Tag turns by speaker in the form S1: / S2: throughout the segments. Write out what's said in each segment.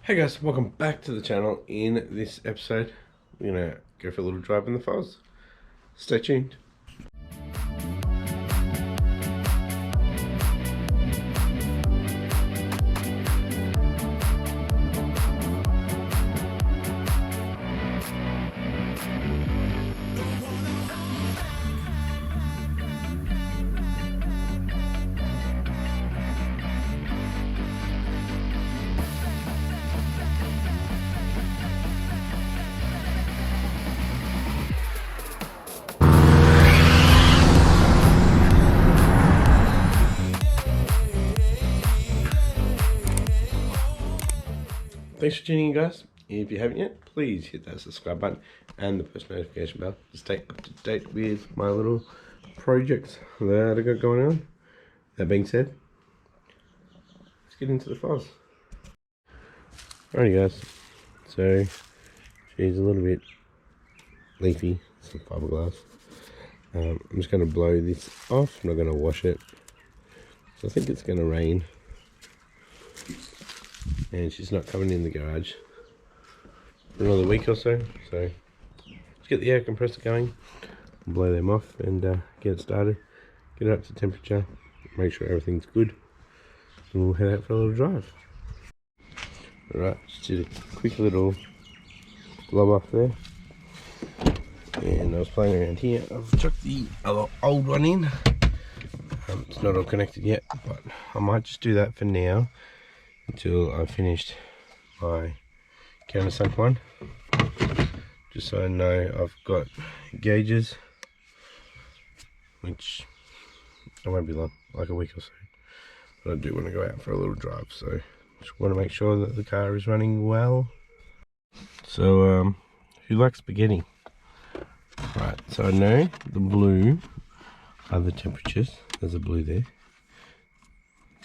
S1: Hey guys, welcome back to the channel. In this episode, we're gonna go for a little drive in the Foz. Stay tuned. Thanks for tuning in, guys. If you haven't yet, please hit that subscribe button and the post notification bell to stay up to date with my little projects that I got going on. That being said, let's get into the Foz. Alrighty guys, so she's a little bit leafy, some fiberglass. I'm just going to blow this off. I'm not going to wash it. So I think it's going to rain. And she's not coming in the garage for another week or so. So let's get the air compressor going, blow them off and get it started, get it up to temperature, make sure everything's good, and we'll head out for a little drive. Alright, just did a quick little blow off there. And I was playing around here. I've chucked the other old one in. It's not all connected yet, but I might just do that for now until I've finished my countersunk one, just so I know I've got gauges, which it won't be long, like a week or so, but I do want to go out for a little drive, so just want to make sure that the car is running well. So who likes spaghetti? Right, so I know the blue are the temperatures. There's a blue there.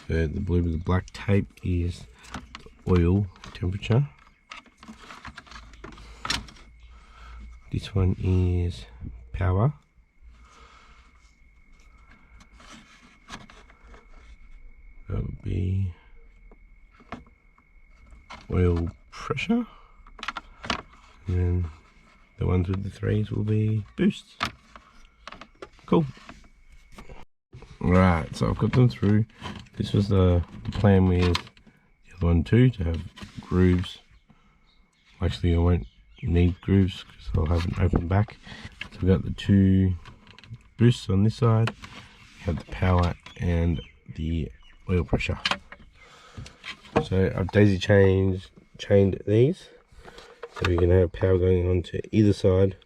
S1: The blue with the black tape is the oil temperature. This one is power. That would be oil pressure. And then the ones with the threes will be boosts. Cool. Right, so I've got them through. This was the plan with the other one too, to have grooves. Actually, I won't need grooves because I'll have an open back. So we've got the two boosts on this side. We have the power and the oil pressure. So I've daisy chained these. So we're going to have power going on to either side.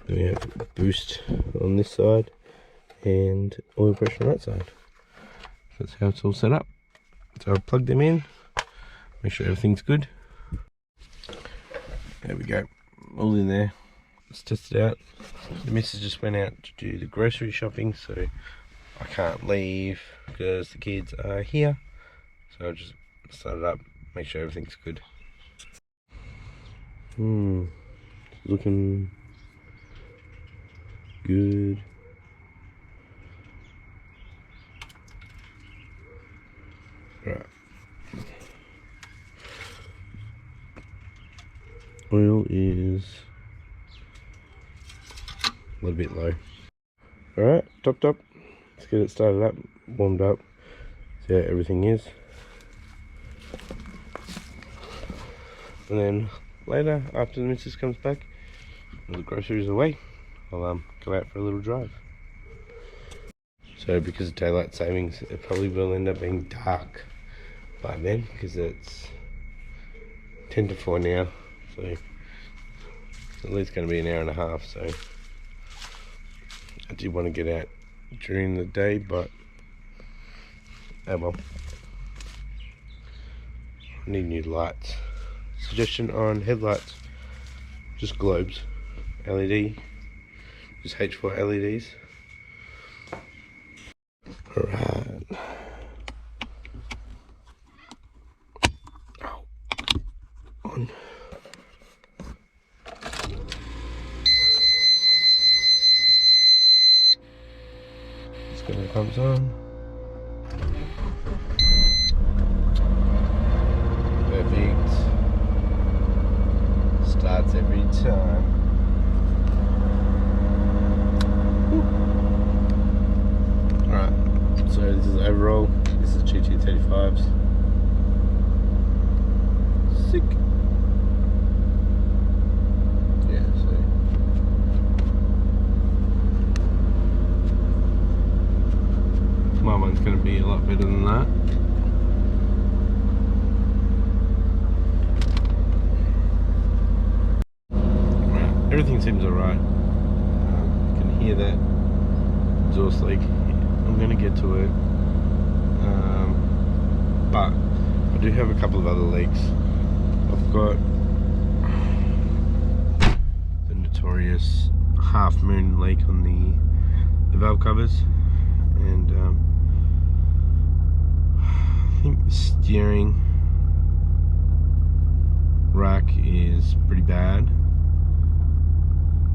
S1: Then we have boost on this side and oil pressure on that side. That's how it's all set up. So I've plugged them in, make sure everything's good. There we go, all in there. Let's test it out. The missus just went out to do the grocery shopping, so I can't leave because the kids are here. So I'll just start it up, make sure everything's good. Looking good. Right. Oil is a little bit low. Alright, topped up. Let's get it started up, warmed up, see how everything is. And then later, after the missus comes back and the groceries away, I'll go out for a little drive. So because of daylight savings, it probably will end up being dark by then, because it's 10 to 4 now, so it's at least going to be an hour and a half. So I did want to get out during the day, but oh well. I need new lights. Suggestion on headlights, just globes, LED, just H4 LEDs. Alright. On. Just get the pumps on. Perfect. hear that exhaust leak. I'm going to get to it, but I do have a couple of other leaks. I've got the notorious half moon leak on the valve covers, and I think the steering rack is pretty bad,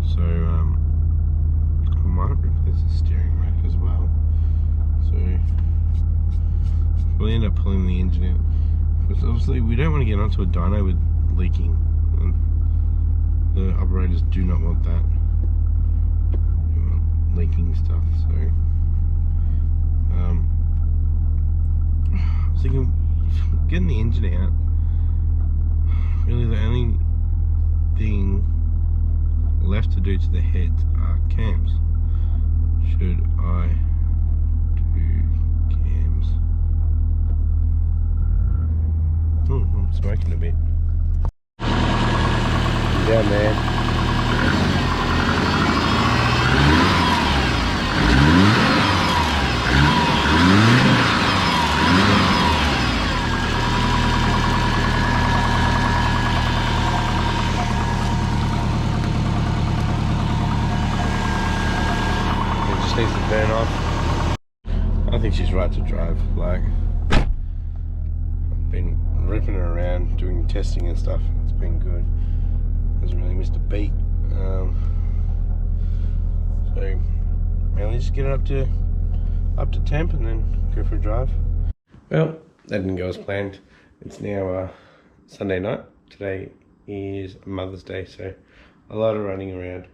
S1: so I might replace the steering rack as well. So we'll end up pulling the engine out, because obviously we don't want to get onto a dyno with leaking, and the operators do not want that. They want leaking stuff. So I was thinking getting the engine out. Really the only thing left to do to the heads are cams. Should I do cams? I'm smoking a bit. Down there. Needs to burn off. I think she's right to drive. Like, I've been ripping her around doing testing and stuff. It's been good. Hasn't really missed a beat. So mainly just get it up to temp and then go for a drive. Well, that didn't go as planned. It's now Sunday night. Today is Mother's Day, so a lot of running around,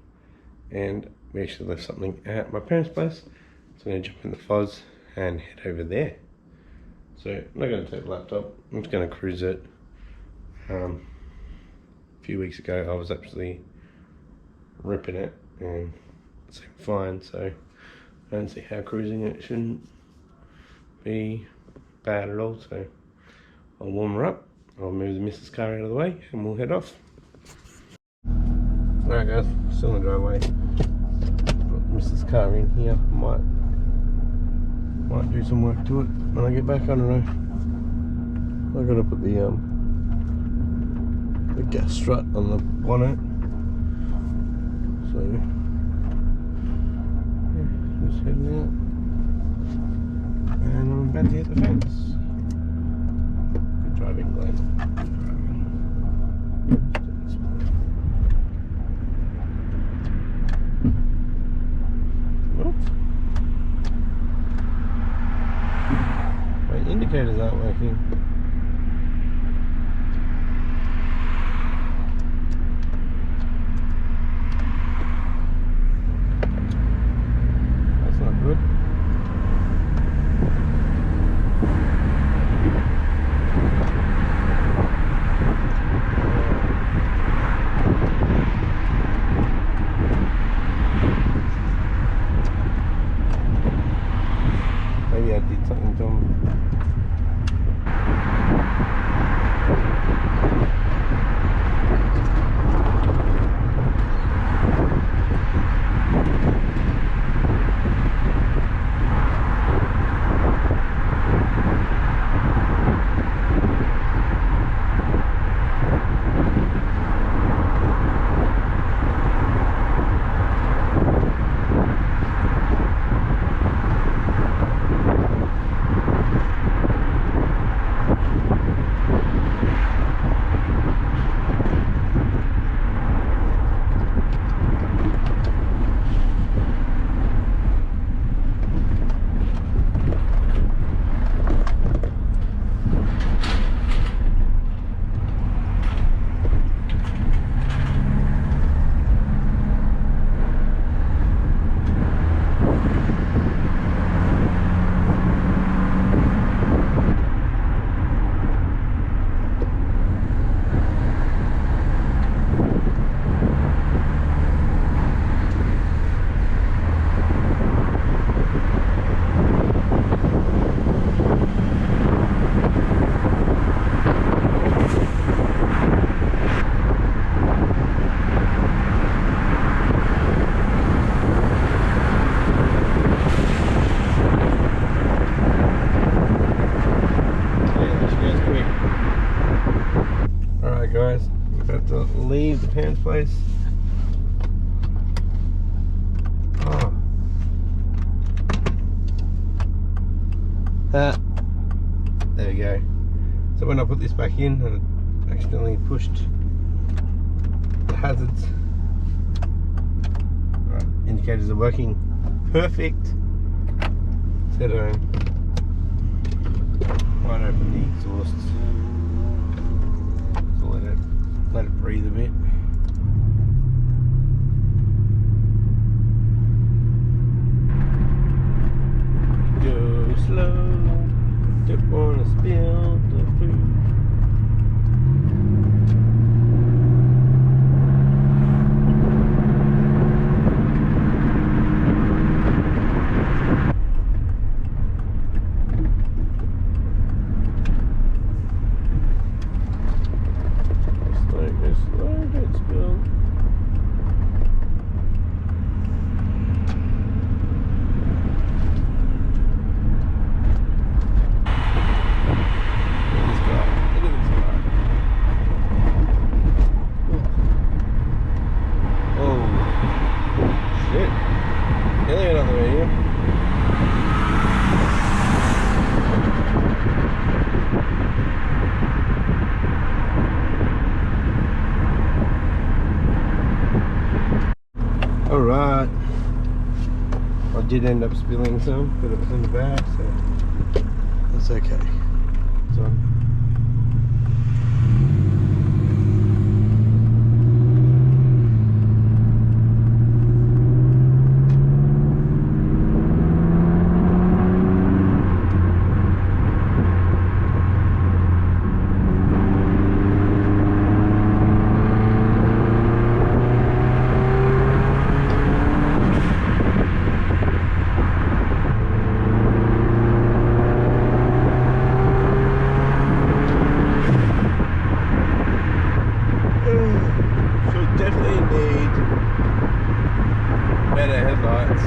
S1: and we actually left something at my parents' place, so I'm going to jump in the Foz and head over there. So I'm not going to take the laptop, I'm just going to cruise it. A few weeks ago I was actually ripping it and it seemed fine, so I don't see how cruising it shouldn't be bad at all. So I'll warm her up, I'll move the missus car out of the way and we'll head off. Alright guys, still in the driveway. Mrs. car in here, might do some work to it when I get back. I don't know. I gotta put the gas strut on the bonnet. So yeah, just heading out, and I'm about to hit the fence. Good driving, Glenn. Good driving. My indicators aren't working. That's not good. Alright guys, we're about to leave the parents' place. Oh. There we go. So when I put this back in, I accidentally pushed the hazards. Right, indicators are working perfect. Set on. Might open the exhausts. So let it breathe a bit. Go slow. Don't wanna spill the food. Alright, I did end up spilling some, but it was in the bag, so that's okay. So, definitely need better headlights.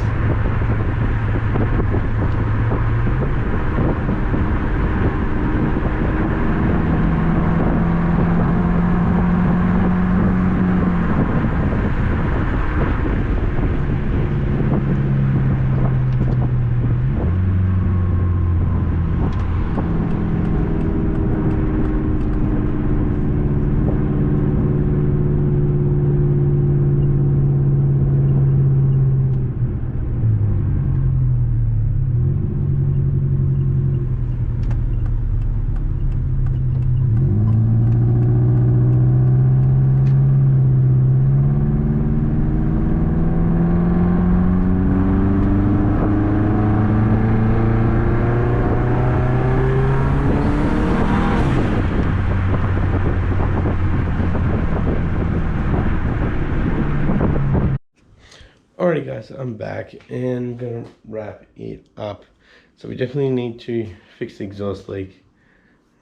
S1: Alrighty guys, I'm back and I'm gonna wrap it up. So we definitely need to fix the exhaust leak.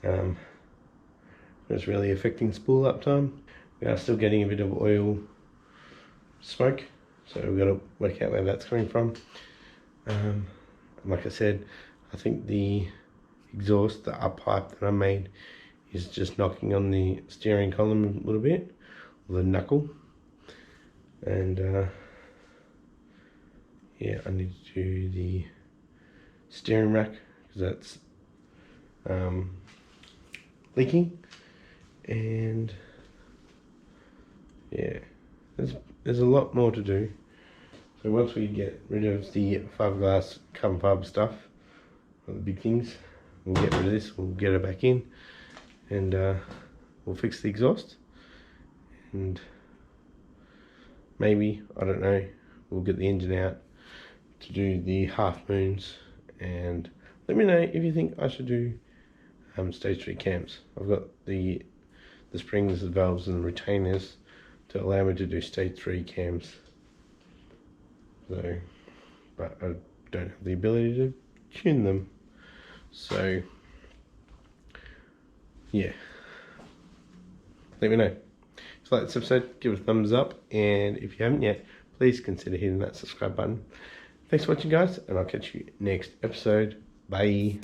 S1: It's really affecting spool uptime. We are still getting a bit of oil smoke, so we've got to work out where that's coming from. Like I said, I think the exhaust, the up pipe that I made, is just knocking on the steering column a little bit, or the knuckle, and yeah, I need to do the steering rack because that's leaking, and yeah, there's a lot more to do. So once we get rid of the fiberglass carbon fiber stuff, or the big things, we'll get rid of this, we'll get it back in, and we'll fix the exhaust, and maybe, I don't know, we'll get the engine out to do the half moons. And let me know if you think I should do stage 3 cams. I've got the springs, the valves and the retainers to allow me to do stage 3 cams. So, but I don't have the ability to tune them. So yeah, let me know. If you like this episode, give it a thumbs up, and if you haven't yet, please consider hitting that subscribe button. Thanks for watching guys, and I'll catch you next episode. Bye.